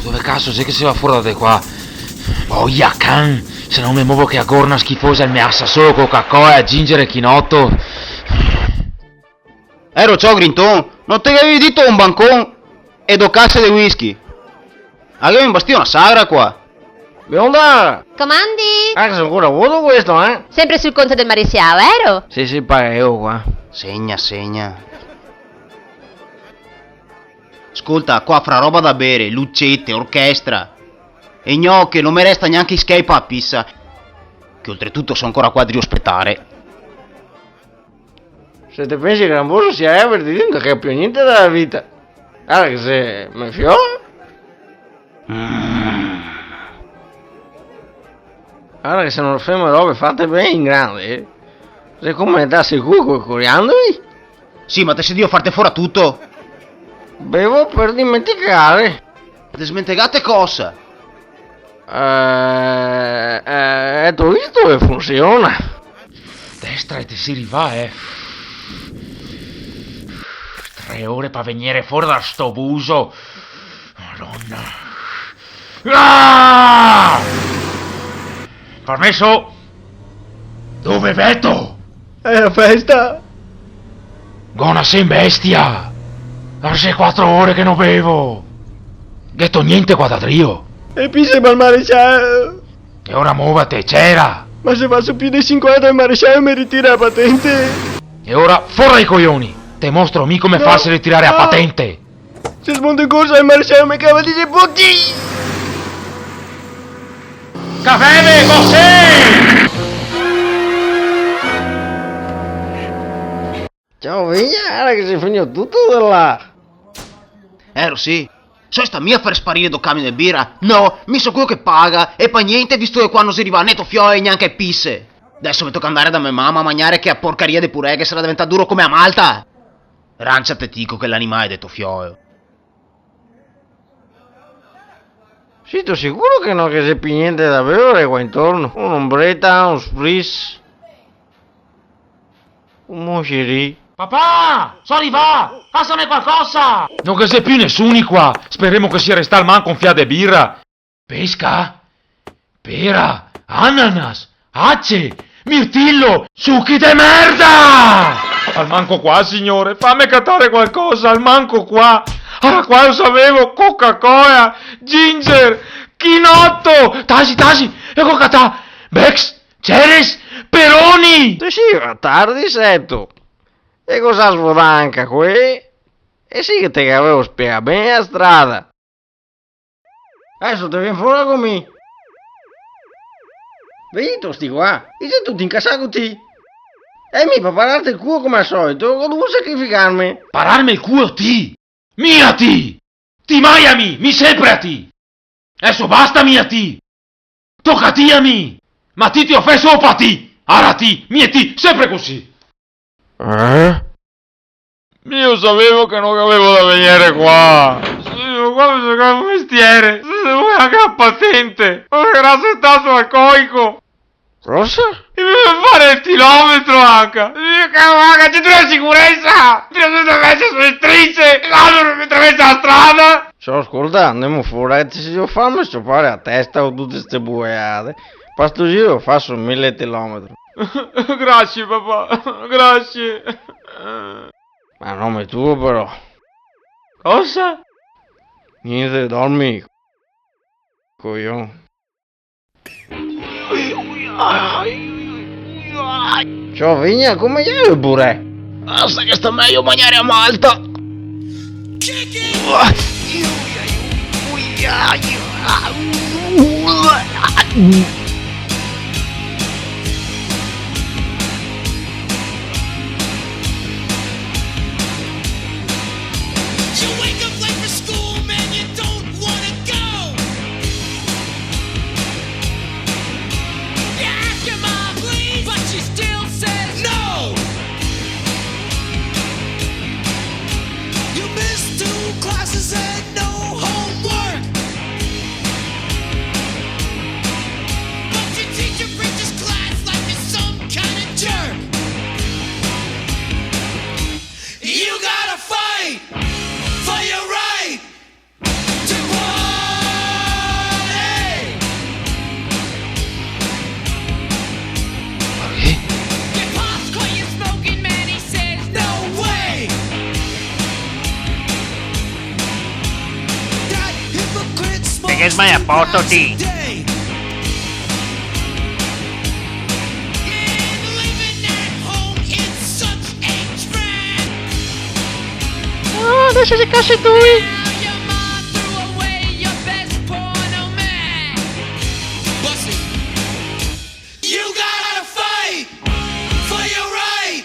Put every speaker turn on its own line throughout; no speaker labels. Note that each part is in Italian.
Dove cazzo sei che si va fuori da qua? Boia can! Se non mi muovo che a gorna schifosa e mi assa solo Coca-Cola, ginger e chinotto.
Ciao Grinton, non te avevi detto un bancone e 2 casse di whisky? Avevo imbastito una sagra qua.
Bionda!
Comandi?
Che sono ancora vuoto questo, eh?
Sempre sul conto del maresciallo, vero?
Sì, pago qua.
Segna. Ascolta, qua fra roba da bere, lucette, orchestra e gnocche, non mi resta neanche escape a pissa. Che oltretutto sono ancora qua di aspettare.
Se te pensi che non posso sia divertito, non capisco niente della vita. Allora che se mi fiore? Allora che se non fermo robe fatte bene in grande, sei come da sicuro coriandoli?
Sì, ma te sei dio a farti fuori tutto.
Bevo per dimenticare.
Te smentegate cosa?
Tu visto che funziona?
Destra e te si riva, 3 ore per venire fuori da sto buso. Madonna. Ah! Permesso? Dove vetto?
È la festa?
Gona sei in bestia. Sei 4 ore che non bevo. Ghetto niente qua da trio.
E pisse per il maresciallo.
E ora muovate, c'era.
Ma se va su più di 50 il maresciallo mi ritira la patente.
E ora fuori i coglioni. Te mostro mi come farsi ritirare a patente.
Se smonto in corsa il maresciallo mi cava di buchi.
Caffè, cos'è?
Ciao Vigna, ora che si finito tutto da là.
Sì. So sta mia per sparire 2 camion di birra? No, mi so quello che paga e pa niente visto che qua non si arriva netto fioe e neanche pisse. Adesso mi tocca andare da mia mamma a mangiare che a porcaria di purè che sarà diventato duro come a Malta. Rancia te dico che l'animale è detto fioe.
Sì, tu sicuro che non che c'è più niente da bere qua intorno? Un'ombretta, un spritz, un moscheri.
Papà, sono arrivato! Passami qualcosa! Non che sei più nessuno qua! Speriamo che sia restato al manco un fiato di birra! Pesca? Pera? Ananas? Acce? Mirtillo? Succhi de merda! Al manco qua, signore! Fammi cattare qualcosa! Al manco qua! Ora qua lo sapevo! Coca-Cola! Ginger! Chinotto! Tasi! E Coca-Cola! Bex! Ceres! Peroni!
Tu sì, va tardi, setto. E cosa svodanca qui? E sì che te avevo spiegato bene la strada. Adesso te vieni fuori con me. Vedi tu sti qua? E sei tutti incassato ti? E mi fa pararti il culo come al solito, ho dovuto sacrificarmi.
Pararmi il culo ti! Mia ti! Ti maiami! Mi seprati! Adesso basta mia ti! Toccati a mi! Ma ti ho fesso o ti! Arati! Mia ti! Sempre così! Io sapevo che non avevo da venire qua! Qua mi giocavo un mestiere! Se vuoi anche la patente! Non era stato alcolico!
Cosa?
E mi devo fare il chilometro anche! C'è la sicurezza! Ti ho dovuto mettere sulle strisce! L'albero mi attraversa la strada!
Ciao, ascolta, andiamo fuori, e se io fammi sciopare a testa con tutte queste buiate. Per sto giro faccio 1000 chilometri.
Grazie papà, grazie.
Ma nome tuo però.
Cosa?
Niente, dormi. Coglione. Ciao Vigna, come gli il pure?
Basta che sta meglio mangiare a Malta.
You wake up late for school, man, you don't wanna go. You ask your mom, please, but she still says no. You missed 2 classes and no homework.
che sbagli a posto ti.
Day. And living at home is such a drag.
Oh, adesso si cassa tu.
Now your mom threw away your best porno mag. Bussy, you gotta fight for your right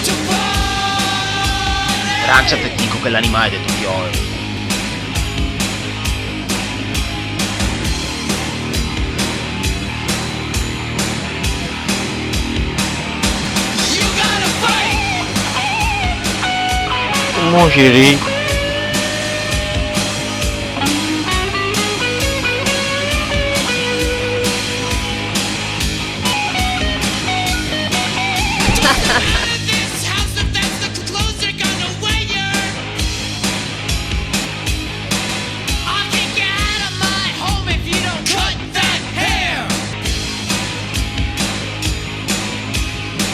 to party.
Rancia te dico che l'animale del tuo fiore.
You gotta fight.
Mo Siri.
This house, if that's the clothes they're gonna wear. I'll kick you out of my home if you don't cut that hair.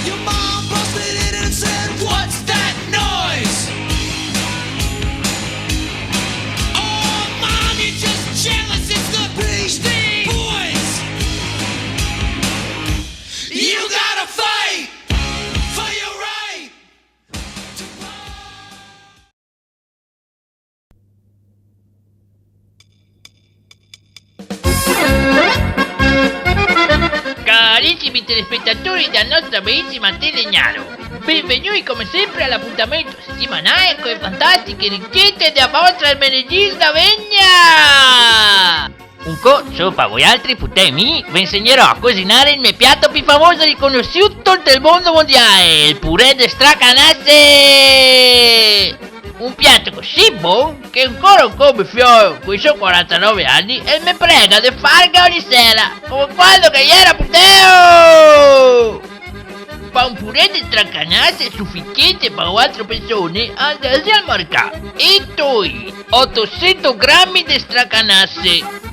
Your mom busted in and said, "What's that noise?" Oh, mom, you're just jealous. It's the Beastie Boys. You gotta fight for your right to
Carissimi telespettatori della nostra bellissima Telegnano, benvenuti come sempre all'appuntamento settimanale con le fantastiche ricette della vostra menegista Vegna! Un co' solo per voi altri puttani vi insegnerò a cucinare il mio piatto più famoso e riconosciuto del mondo mondiale, il purè de stracanasse! Un piatto così buono che ancora come fiore, qui sono 49 anni e mi prega di farga ogni sera, come quando che era puteo! Per un purè di stracanasse è sufficiente per 4 persone andate al mercato. E poi 800 grammi di stracanasse,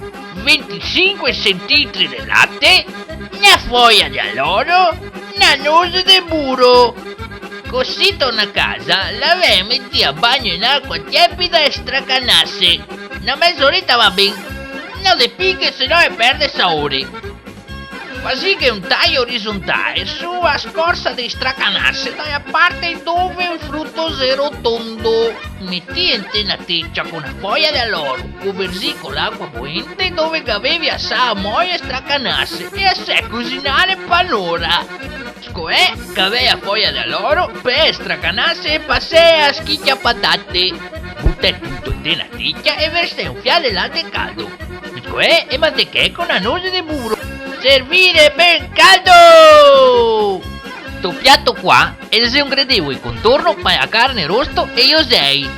25 centilitri di latte, una foglia di alloro, una noce di burro. Così torna a casa, la metti a bagno in acqua tiepida e stracanasse. Una mezz'oretta va bene, non le picche se no e perde sapore. Così che un taglio orizzontale su a scorza di stracanasse dalla parte dove il frutto è rotondo. Metti in una teggia con una foglia di alloro, coversi con l'acqua bollente dove avevi assai moia e stracanasse e a sé cucinare per l'ora. Scoè, cavea foglia di alloro, per stracanasse e passea a schicchia patate. Butta tutto in una teggia e versa un fiale di latte caldo. Scoè, e mantecchè con una noce di burro. Servire ben caldo! Sto piatto qua è il ingredient contorno per la carne rosto e io sei.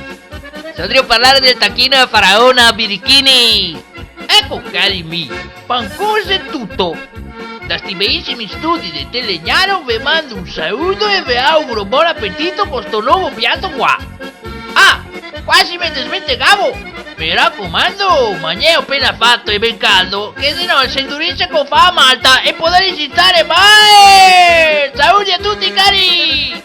Potrei parlare del tacchino a faraona a birichini. Ecco cari miei, pancoso è tutto. Da sti bellissimi studi del Telegnano vi mando un saluto e vi auguro buon appetito con sto nuovo piatto qua. Ah, quasi mi smentegavo. Mi raccomando, mangiamo appena fatto e ben caldo, che se no si indurisce con fa malta e può resistere mai! Saluti a tutti cari!